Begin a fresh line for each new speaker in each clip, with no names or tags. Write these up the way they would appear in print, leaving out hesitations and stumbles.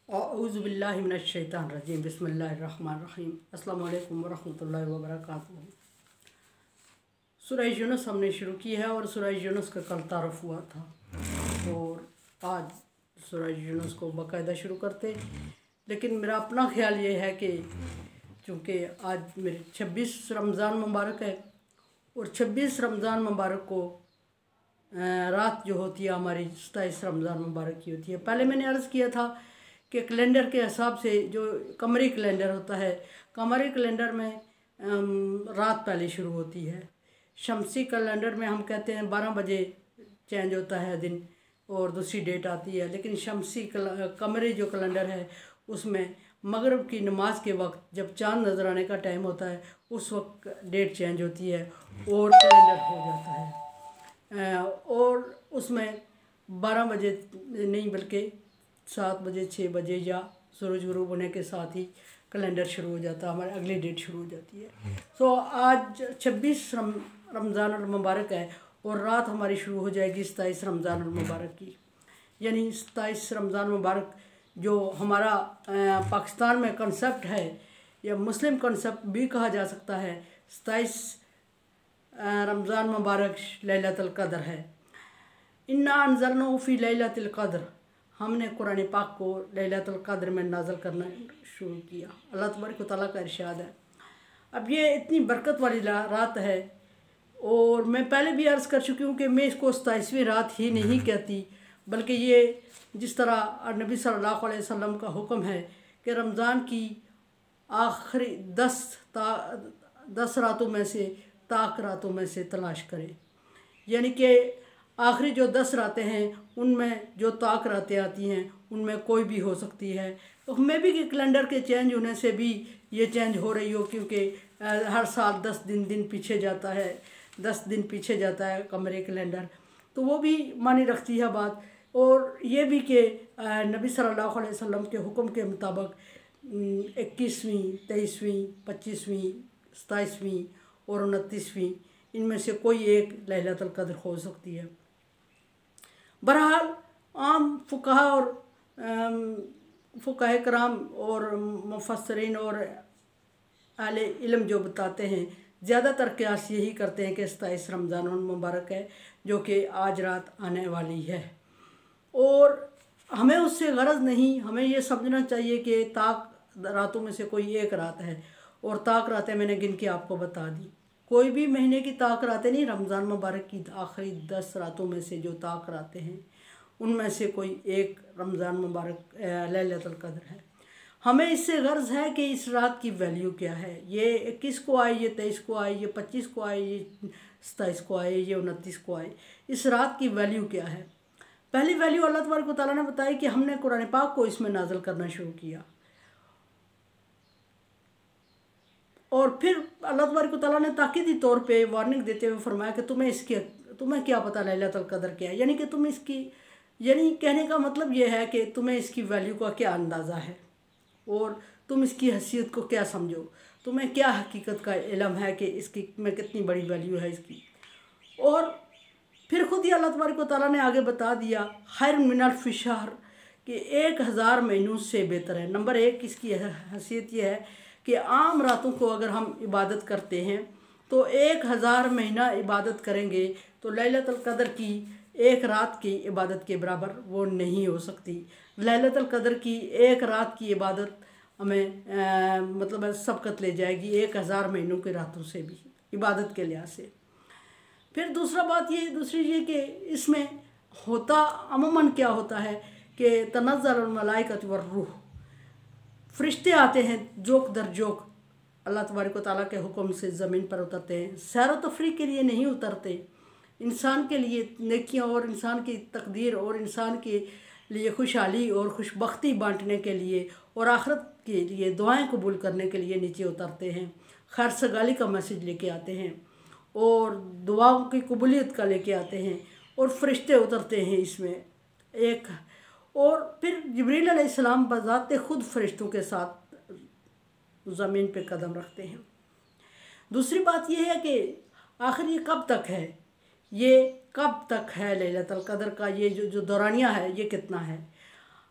औज़ुबिल्लाहि मिनश्शैतानिर्रजीम बिस्मिल्लाहिर्रहमानिर्रहीम अस्सलामु अलैकुम वरहमतुल्लाहि वबरकातुहू। सूरह यूनुस हमने शुरू की है और सूरह यूनुस का कल तारुफ हुआ था और आज सूरह यूनुस को बाकायदा शुरू करते। लेकिन मेरा अपना ख्याल ये है कि चूँकि आज मेरे 26 रमज़ान मुबारक है और 26 रमज़ान मुबारक को रात जो होती है हमारी 27 रमज़ान मुबारक की होती है। पहले मैंने अर्ज़ किया था कि कैलेंडर के हिसाब से जो कमरी कैलेंडर होता है, कमरी कैलेंडर में रात पहले शुरू होती है। शमसी कैलेंडर में हम कहते हैं 12 बजे चेंज होता है दिन और दूसरी डेट आती है। लेकिन शमसी कमरी जो कैलेंडर है उसमें मगरिब की नमाज के वक्त जब चाँद नज़र आने का टाइम होता है उस वक्त डेट चेंज होती है और कैलेंडर हो जाता है। और उसमें 12 बजे नहीं बल्कि 7 बजे 6 बजे या सूरज गुरूब होने के साथ ही कैलेंडर शुरू हो जाता है, हमारी अगली डेट शुरू हो जाती है। सो आज 26 रमज़ान मुबारक है और रात हमारी शुरू हो जाएगी 27 रमज़ान मुबारक की। यानी 27 रमज़ान मुबारक जो हमारा पाकिस्तान में कंसेप्ट है या मुस्लिम कंसेप्ट भी कहा जा सकता है, 27 रमज़ान मुबारक लैलतुल क़द्र है। इन्ना अंज़लनाहु फ़ी लैलतिल क़द्र, हमने कुरान पाक को लैलतुल क़द्र में नाज़िल करना शुरू किया। अल्लाह तबारक व तआला का इरशाद है। अब ये इतनी बरकत वाली रात है और मैं पहले भी अर्ज़ कर चुकी हूँ कि मैं इसको 27वीं रात ही नहीं कहती, बल्कि ये जिस तरह नबी सल्लल्लाहु अलैहि वसल्लम का हुक्म है कि रमज़ान की आखिरी 10 रातों में से ताक रातों में से तलाश करें। यानी कि आखिरी जो 10 रातें हैं उनमें जो ताक रातें आती हैं उनमें कोई भी हो सकती है। तो मैं भी कि कैलेंडर के चेंज होने से भी ये चेंज हो रही हो, क्योंकि हर साल 10 दिन पीछे जाता है, 10 दिन पीछे जाता है कमरे कैलेंडर, तो वो भी मानी रखती है बात। और ये भी कि नबी सल्लल्लाहु अलैहि वसल्लम के हुक्म के मुताबिक 21वीं 23वीं 25वीं 27वीं और 29वीं इनमें से कोई एक लैलतुल क़द्र हो सकती है। बहरहाल आम फ़ुक़हा और फ़ुक़हा कराम और मुफ़स्सिरीन और अहले इल्म जो बताते हैं, ज़्यादातर क़यास यही करते हैं कि 27 रमज़ान मुबारक है जो कि आज रात आने वाली है। और हमें उससे गरज नहीं, हमें ये समझना चाहिए कि ताक रातों में से कोई एक रात है और ताक रातें मैंने गिन के आपको बता दी। कोई भी महीने की ताक रातें नहीं, रमज़ान मुबारक की आखिरी 10 रातों में से जो ताक रातें हैं उनमें से कोई एक रमज़ान मुबारक लैलतुल क़द्र है। हमें इससे गर्ज है कि इस रात की वैल्यू क्या है। ये 21 को आए, ये 23 को आए, ये 25 को आए, ये 27 को आए, ये 29 को आए, इस रात की वैल्यू क्या है। पहली वैल्यू अल्लाह तबारक व तआला ने बताई कि हमने कुरान पाक को इसमें नाज़िल करना शुरू किया। और फिर अल्लाह तबारक व तआला ने ताकीदी तौर पे वार्निंग देते हुए फरमाया कि तुम्हें क्या पता लैलतुल क़द्र क्या है। यानी कि तुम इसकी, यानी कहने का मतलब ये है कि तुम्हें इसकी वैल्यू का क्या अंदाज़ा है और तुम इसकी हैसियत को क्या समझो, तुम्हें क्या हकीकत का इल्म है कि इसकी में कितनी बड़ी वैल्यू है इसकी। और फिर खुद ही अल्लाह तबारक व तआला ने आगे बता दिया खैर मिन अल्फ़ि शहर कि 1000 महीनों से बेहतर है। नंबर 1 इसकी हैसियत यह है कि आम रातों को अगर हम इबादत करते हैं तो 1000 महीना इबादत करेंगे तो लैलतुल क़द्र की एक रात की इबादत के बराबर वो नहीं हो सकती। लैलतुल क़द्र की एक रात की इबादत हमें मतलब सबकत ले जाएगी 1000 महीनों के रातों से भी इबादत के लिहाज से। फिर दूसरी ये कि इसमें होता अमूमन क्या होता है कि तनज़्ज़लुल मलाइकतु वर्रूह, फरिश्ते आते हैं जोक दर जोक अल्लाह तबारक व तआला के हुक्म से ज़मीन पर उतरते हैं। सैर व तफरीह के लिए नहीं उतरते, इंसान के लिए नेकियां और इंसान की तकदीर और इंसान के लिए खुशहाली और खुशबख्ती बांटने के लिए और आखिरत के लिए दुआएं कबूल करने के लिए नीचे उतरते हैं। खैर सगाली का मैसेज लेके आते हैं और दुआओं की कबूलियत का लेके आते हैं और फरिश्ते उतरते हैं इसमें एक। और फिर जिब्रील अलैहिस्सलाम बज़ाते खुद फरिश्तों के साथ ज़मीन पे कदम रखते हैं। दूसरी बात यह है कि आखिर ये कब तक है, ये कब तक है लैलतुल क़द्र का ये जो दौरानिया है ये कितना है।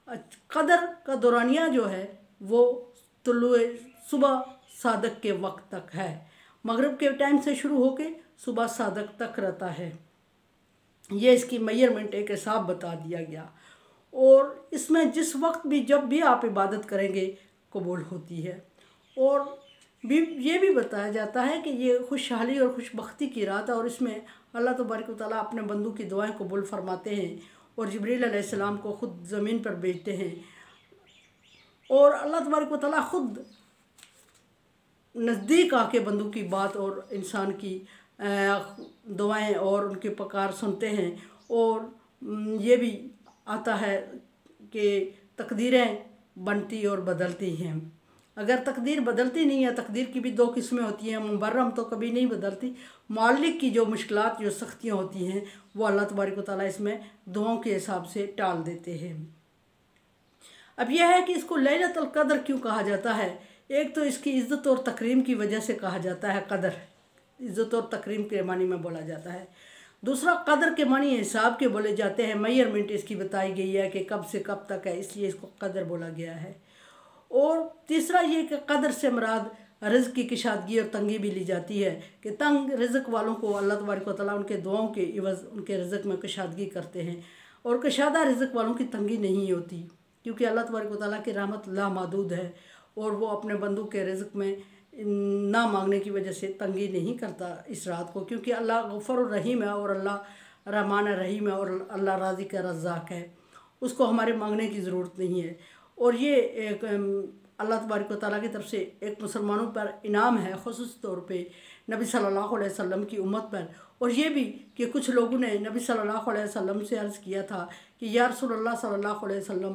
कदर का दौरानिया जो है वो तुलुए सुबह सादक के वक्त तक है, मगरिब के टाइम से शुरू होके सुबह सादक तक रहता है। ये इसकी मेजरमेंट एक हिसाब बता दिया गया, और इसमें जिस वक्त भी जब भी आप इबादत करेंगे कबूल होती है। और ये भी बताया जाता है कि ये खुशहाली और खुशबख्ती की रात है, और इसमें अल्लाह तबारक व तआला अपने बंदों की दुआएं कबूल फरमाते हैं और जिब्रील अलैहिस्सलाम को ख़ुद ज़मीन पर भेजते हैं, और अल्लाह तबारक व तआला ख़ुद नज़दीक आके बंदों की बात और इंसान की दुआएं और उनकी पुकार सुनते हैं। और ये भी आता है कि तकदीरें बनती और बदलती हैं। अगर तकदीर बदलती नहीं है, तकदीर की भी दो किस्में होती हैं, मुबर्रम तो कभी नहीं बदलती, मालिक की जो मुश्किलात जो सख्तियाँ होती हैं वो अल्लाह तबारक व तआला इसमें दुआओं के हिसाब से टाल देते हैं। अब यह है कि इसको लैलतुल क़द्र क्यों कहा जाता है। एक तो इसकी इज़्ज़त और तकरीम की वजह से कहा जाता है, क़द्र इज़्ज़त और तकरीम के मानी में बोला जाता है। दूसरा क़द्र के मानी हिसाब के बोले जाते हैं, मेजरमेंट इसकी बताई गई है कि कब से कब तक है, इसलिए इसको क़द्र बोला गया है। और तीसरा ये कि क़द्र से मुराद रिज़्क़ की कुशादगी और तंगी भी ली जाती है कि तंग रिज़्क़ वालों को अल्लाह तबारक व तआला उनके दुआओं के इवज़ उनके रिज़्क़ में कुशादगी करते हैं, और कुशादा रिज़्क़ वालों की तंगी नहीं होती, क्योंकि अल्लाह तबारक व तआला की रहमत लामहदूद है और वो अपने बंदों के रिज़्क़ में ना मांगने की वजह से तंगी नहीं करता इस रात को, क्योंकि अल्लाह गफ़ूर रहीम है और अल्लाह रहमान रहीम है और अल्लाह राज़िक़ रज़्ज़ाक़ है, उसको हमारे मांगने की ज़रूरत नहीं है। और ये एक अल्लाह तबारक व तआला की तरफ से एक मुसलमानों पर इनाम है, ख़ुसूस तौर पे नबी सल्लल्लाहु अलैहि वसल्लम की उम्मत पर। और ये भी कि कुछ लोगों ने नबी सल्लल्लाहु अलैहि वसल्लम से अर्ज़ किया था कि या रसूलल्लाह सल्लल्लाहु अलैहि वसल्लम,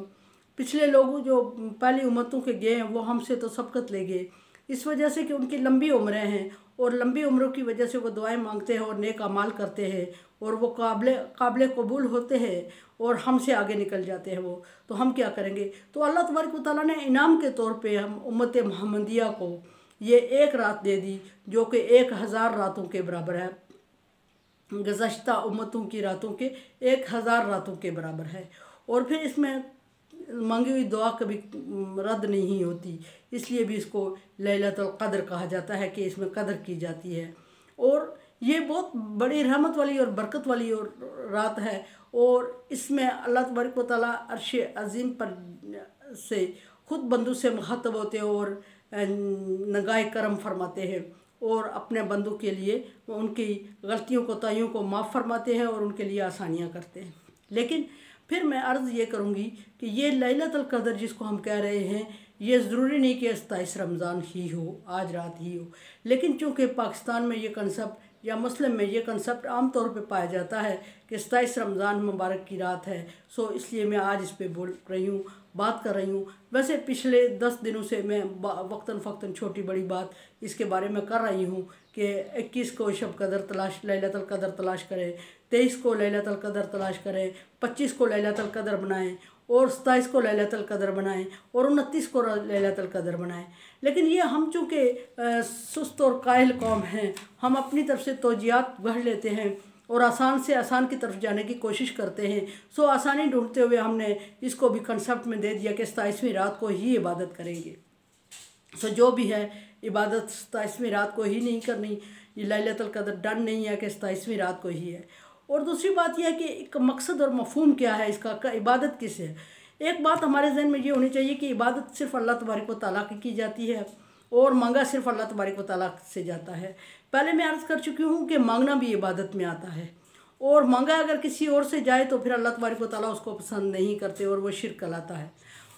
पिछले लोग जो पहली उम्मतों के गए हैं वो हमसे तो सबकत ले गए, इस वजह से कि उनकी लंबी उम्रें हैं और लंबी उम्रों की वजह से वो दुआएं मांगते हैं और नेक अमाल करते हैं और वो काबिल कबूल होते हैं और हमसे आगे निकल जाते हैं वो, तो हम क्या करेंगे। तो अल्लाह तबारक व तआला ने इनाम के तौर पे हम उम्मत मोहम्मदिया को ये एक रात दे दी जो कि 1000 रातों के बराबर है, गुज़श्ता उम्मतों की रातों के 1000 रातों के बराबर है। और फिर इसमें मांगी हुई दुआ कभी रद्द नहीं होती, इसलिए भी इसको लैलतुल क़द्र कहा जाता है कि इसमें कदर की जाती है। और ये बहुत बड़ी रहमत वाली और बरकत वाली और रात है, और इसमें अल्लाह तबारक व तआला अर्श अज़ीम पर से ख़ुद बंदों से मुखातब होते हैं और नगाह करम फरमाते हैं और अपने बंदों के लिए उनकी गलतियों कोताहियों को माफ़ फरमाते हैं और उनके लिए आसानियाँ करते हैं। लेकिन फिर मैं अर्ज़ ये करूँगी कि ये लैलतुल क़द्र जिसको हम कह रहे हैं, ये ज़रूरी नहीं कि 27 रमज़ान ही हो, आज रात ही हो, लेकिन चूँकि पाकिस्तान में ये कंसेप्ट या मुस्लिम में ये कंसेप्ट आम तौर पे पाया जाता है कि 27 रमज़ान मुबारक की रात है, सो इसलिए मैं आज इस पे बोल रही हूँ, बात कर रही हूँ। वैसे पिछले 10 दिनों से मैं वक्तन फ़क्तन छोटी बड़ी बात इसके बारे में कर रही हूँ कि 21 को शब कदर तलाश लैलतुल क़द्र तलाश करें, 23 को लैलतुल क़द्र तलाश करें, 25 को लैलतुल क़द्र बनाएं और 27 को लैलतुल क़द्र बनाएं और 29 को लैलतुल क़द्र बनाएं। लेकिन ये हम चूँकि सुस्त और कायल कौम हैं, हम अपनी तरफ से तौजियात गढ़ लेते हैं और आसान से आसान की तरफ जाने की कोशिश करते हैं। सो आसानी ढूंढते हुए हमने इसको भी कंसेप्ट में दे दिया कि 27वीं रात को ही इबादत करेंगे। सो जो भी है इबादत 27वीं रात को ही नहीं करनी, ये लैलतुल क़द्र डन नहीं है कि 27वीं रात को ही है। और दूसरी बात यह है कि एक मकसद और मफ़हूम क्या है इसका, इबादत किस है। एक बात हमारे जहन में ये होनी चाहिए कि इबादत सिर्फ़ अल्लाह तबारक व तआला की जाती है और मांगा सिर्फ़ अल्लाह तबारक व तआला से जाता है। पहले मैं अर्ज़ कर चुकी हूँ कि मांगना भी इबादत में आता है, और मांगा अगर किसी और से जाए तो फिर अल्लाह तबारक व तआला उसको पसंद नहीं करते और वो शिर्क कहलाता है।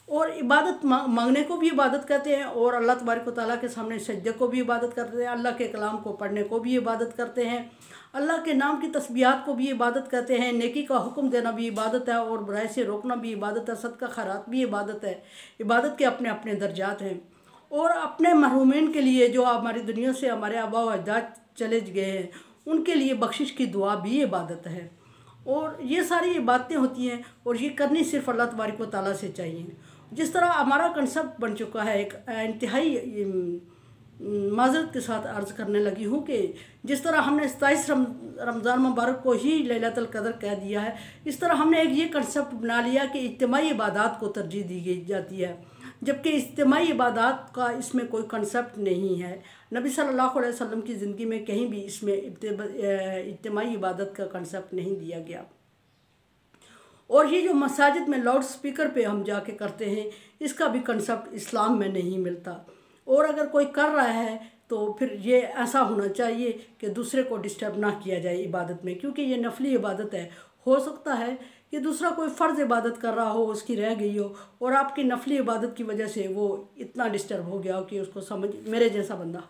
और इबादत मांगने को भी इबादत कहते हैं और अल्लाह तबारक व तआला के सामने सजदे को भी इबादत करते हैं, अल्लाह के कलाम को पढ़ने को भी इबादत करते हैं, अल्लाह के नाम की तस्बीहात को भी इबादत कहते हैं, नेकी का हुक्म देना भी इबादत है और बुराई से रोकना भी इबादत है, सदका खैरात भी इबादत है। इबादत के अपने अपने दर्जात हैं। और अपने महरूमीन के लिए जो हमारी दुनिया से हमारे आबा व अजदाद चले गए हैं उनके लिए बख्शिश की दुआ भी इबादत है। और ये सारी इबादतें होती हैं और ये करनी सिर्फ अल्लाह तबारक व तआला से चाहिए। जिस तरह हमारा कंसेप्ट बन चुका है एक इंतहाई माजरत के साथ अर्ज़ करने लगी हूँ कि जिस तरह हमने 27 रमज़ान मुबारक को ही लैलतुल क़द्र कह दिया है, इस तरह हमने एक ये कंसेप्ट बना लिया कि इज्तिमाई इबादत को तरजीह दी गई जाती है, जबकि इज्तिमाई इबादत का इसमें कोई कंसेप्ट नहीं है। नबी सल्लल्लाहु अलैहि वसल्लम की ज़िंदगी में कहीं भी इसमें इज्तिमाई इबादत का कंसेप्ट नहीं दिया गया। और ये जो मसाजिद में लाउड स्पीकर पे हम जाके करते हैं, इसका भी कंसेप्ट इस्लाम में नहीं मिलता। और अगर कोई कर रहा है तो फिर ये ऐसा होना चाहिए कि दूसरे को डिस्टर्ब ना किया जाए इबादत में, क्योंकि ये नफली इबादत है। हो सकता है कि दूसरा कोई फ़र्ज़ इबादत कर रहा हो, उसकी रह गई हो, और आपकी नफली इबादत की वजह से वो इतना डिस्टर्ब हो गया हो कि उसको समझ, मेरे जैसा बंदा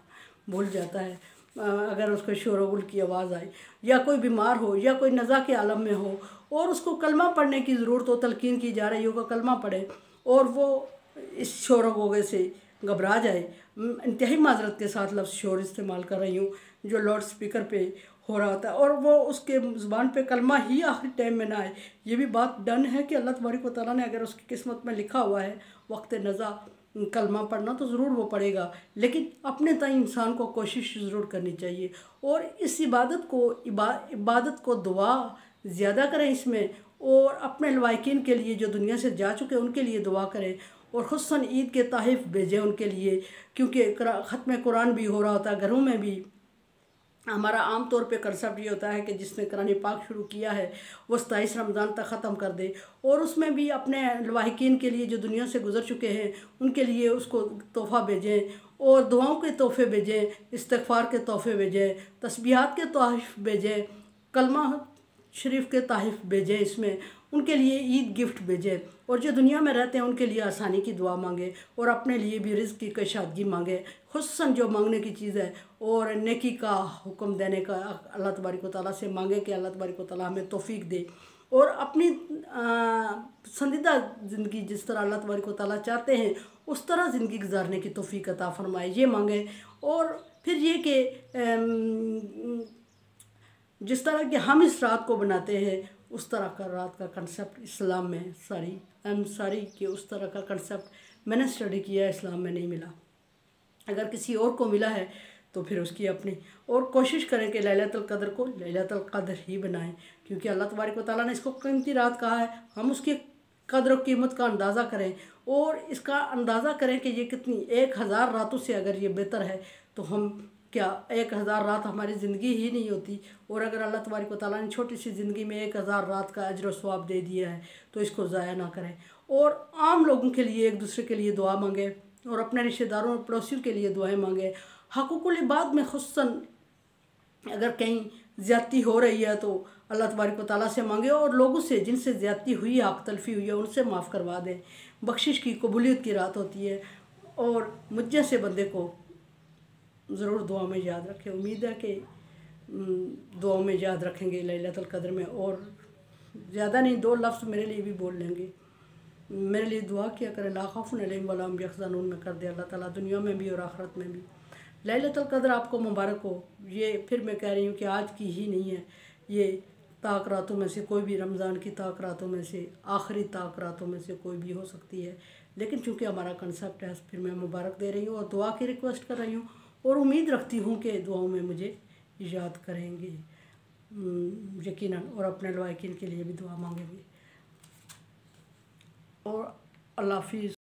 भूल जाता है अगर उसको शोरगुल की आवाज़ आए, या कोई बीमार हो, या कोई नज़ा के आलम में हो और उसको कलमा पढ़ने की ज़रूरत हो, तलकीन की जा रही हो कि कलमा पढ़े, और वो इस शोर से घबरा जाए। इंतहाई माजरत के साथ लफ्ज़ शोर इस्तेमाल कर रही हूँ जो लाउड स्पीकर पे हो रहा होता है, और वो उसके ज़ुबान पे कलमा ही आखिरी टाइम में ना आए। ये भी बात डन है कि अल्लाह तबारक व तआला ने अगर उसकी किस्मत में लिखा हुआ है वक्त नज़ा कलमा पढ़ना, तो ज़रूर वो पढ़ेगा, लेकिन अपने ताईं इंसान को कोशिश ज़रूर करनी चाहिए। और इस इबादत को दुआ ज़्यादा करें इसमें, और अपने लवाकिन के लिए जो दुनिया से जा चुके हैं उनके लिए दुआ करें, और खुसूसन ईद के तोहफ़े भेजें उनके लिए, क्योंकि ख़त्म कुरान भी हो रहा होता है घरों में भी। हमारा आम तौर पे कंसेप्ट ये होता है कि जिसने कुरान पाक शुरू किया है वो 27 रमज़ान तक ख़त्म कर दे, और उसमें भी अपने लवाहिकीन के लिए जो दुनिया से गुजर चुके हैं उनके लिए उसको तोहफ़ा भेजें, और दुआओं के तोहफ़े भेजें, इस्तिग़फ़ार के तोहफ़े भेजें, तस्बीहात के तोहफ़े भेजें, कलमा शरीफ के तोहफ़े भेजें, इसमें उनके लिए ईद गिफ्ट भेजें, और जो दुनिया में रहते हैं उनके लिए आसानी की दुआ मांगे, और अपने लिए भी रिज़्क़ की कशादगी मांगे। खुसूसन जो मांगने की चीज़ है और नेकी का हुक्म देने का अल्लाह तबारक व तआला से मांगे कि अल्लाह तबारक व तआला हमें तौफीक दे, और अपनी पसंदीदा ज़िंदगी जिस तरह अल्लाह तबारक व तआला चाहते हैं उस तरह ज़िंदगी गुजारने की तौफीक अता फरमाए, ये मांगे। और फिर ये कि जिस तरह कि हम इस रात को बनाते हैं उस तरह का रात का कंसेप्ट इस्लाम में सारी कि उस तरह का कंसेप्ट मैंने स्टडी किया है, इस्लाम में नहीं मिला। अगर किसी और को मिला है तो फिर उसकी अपनी, और कोशिश करें कि लैलतुल क़द्र को लैलतुल क़द्र ही बनाएं, क्योंकि अल्लाह तबारक व तआला ने इसको कीमती रात कहा है। हम उसकी कद्र व कीमत का अंदाज़ा करें, और इसका अंदाज़ा करें कि ये कितनी 1000 रातों से अगर ये बेहतर है तो हम क्या 1000 रात हमारी ज़िंदगी ही नहीं होती। और अगर अल्लाह तबारक व तआला ने छोटी सी ज़िंदगी में 1000 रात का अजर व सवाब दे दिया है तो इसको ज़ाया ना करें। और आम लोगों के लिए एक दूसरे के लिए दुआ मांगे, और अपने रिश्तेदारों और पड़ोसियों के लिए दुआएं मांगे। हक़ूक़ुल इबाद में खुसूसन अगर कहीं ज़्यादती हो रही है तो अल्लाह तबारक व तआला से मांगे, और लोगों से जिनसे ज़्यादती हुई है, हक़ तलफ़ी हुई है, उनसे माफ़ करवा दें। बख्शिश की कबूलियत की रात होती है, और मुझ जैसे बंदे को ज़रूर दुआ में याद रखें। उम्मीद है कि दुआओं में याद रखेंगे लैलतुल क़द्र में, और ज़्यादा नहीं 2 लफ्ज़ मेरे लिए भी बोल लेंगे। मेरे लिए दुआ किया करें, ला खौफ़ुन अलैहिम वला हुम यहज़नून में कर दे अल्लाह ताला दुनिया में भी और आखिरत में भी। लैलतुल क़द्र आपको मुबारक हो। ये फिर मैं कह रही हूँ कि आज की ही नहीं है, ये ताक रातों में से कोई भी, रमज़ान की ताक रातों में से, आखिरी ताक रातों में से कोई भी हो सकती है। लेकिन चूँकि हमारा कंसेप्ट है, फिर मैं मुबारक दे रही हूँ और दुआ की रिक्वेस्ट कर रही हूँ, और उम्मीद रखती हूँ कि दुआओं में मुझे याद करेंगे यकीनन, और अपने लवाकिन के लिए भी दुआ मांगेंगे। और अल्लाह हाफ़िज़।